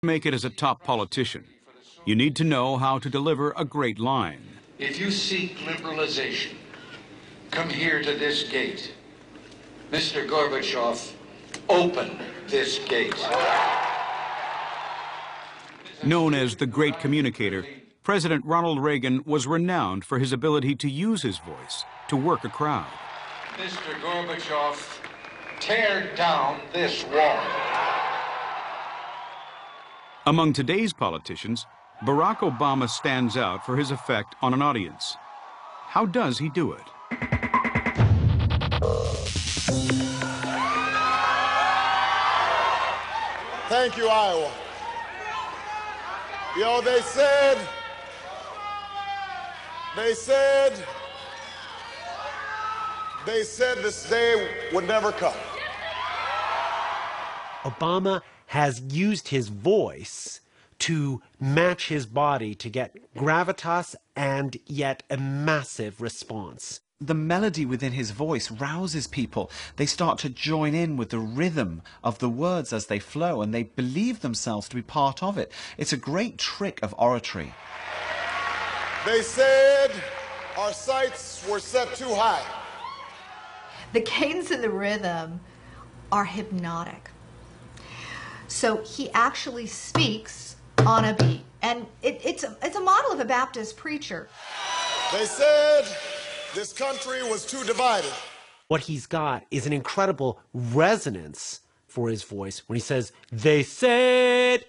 Make it as a top politician. You need to know how to deliver a great line. If you seek liberalization, come here to this gate. Mr. Gorbachev, open this gate. Known as the Great Communicator, President Ronald Reagan was renowned for his ability to use his voice to work a crowd. Mr. Gorbachev, tear down this wall. Among today's politicians, Barack Obama stands out for his effect on an audience. How does he do it? Thank you, Iowa. You know, they said this day would never come. Obama has used his voice to match his body to get gravitas and yet a massive response. The melody within his voice rouses people. They start to join in with the rhythm of the words as they flow, and they believe themselves to be part of it. It's a great trick of oratory. They said our sights were set too high. The cadence and the rhythm are hypnotic. So he actually speaks on a beat, and it's a model of a Baptist preacher. They said this country was too divided. What he's got is an incredible resonance for his voice when he says, "They said,"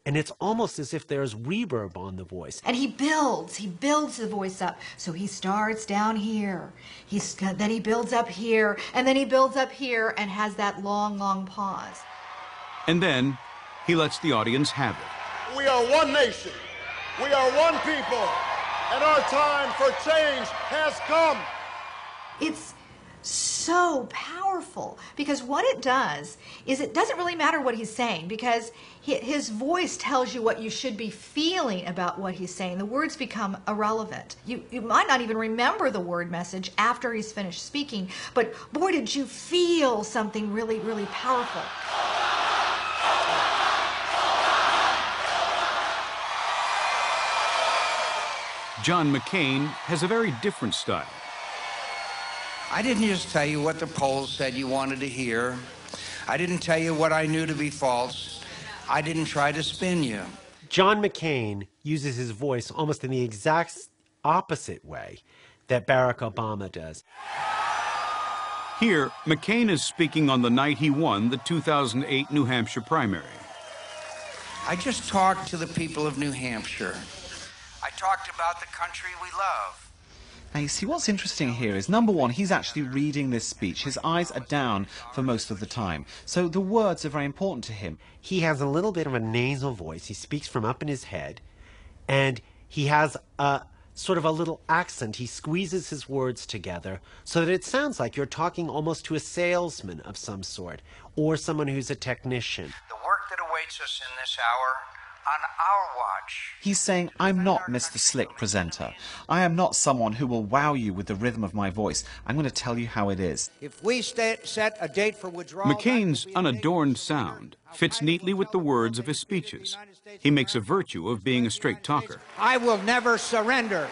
and it's almost as if there's reverb on the voice. And he builds the voice up. So he starts down here, then he builds up here, and then he builds up here and has that long, long pause. And then he lets the audience have it. We are one nation. We are one people. And our time for change has come. It's so powerful because what it does is it doesn't really matter what he's saying, because his voice tells you what you should be feeling about what he's saying. The words become irrelevant. You might not even remember the word message after he's finished speaking, but boy, did you feel something really, really powerful. John McCain has a very different style. I didn't just tell you what the polls said you wanted to hear. I didn't tell you what I knew to be false. I didn't try to spin you. John McCain uses his voice almost in the exact opposite way that Barack Obama does. Here, McCain is speaking on the night he won the 2008 New Hampshire primary. I just talked to the people of New Hampshire. I talked about the country we love. Now, you see, what's interesting here is, number one, he's actually reading this speech. His eyes are down for most of the time. So the words are very important to him. He has a little bit of a nasal voice. He speaks from up in his head. And he has a sort of a little accent. He squeezes his words together so that it sounds like you're talking almost to a salesman of some sort or someone who's a technician. The work that awaits us in this hour, on our watch. He's saying, I'm not Mr. Slick presenter. I am not someone who will wow you with the rhythm of my voice. I'm going to tell you how it is. If we set a date for withdrawal... McCain's unadorned sound fits neatly with the words of his speeches. He makes a virtue of being a straight talker. I will never surrender.